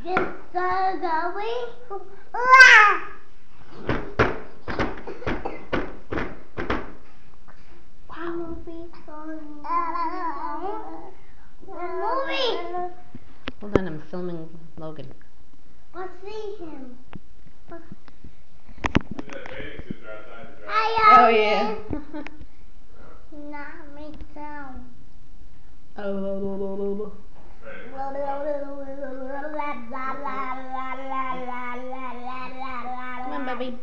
Just going. Hold on, I'm filming Logan. Let's see him. Oh yeah. Not make sound. Oh. Come on, baby.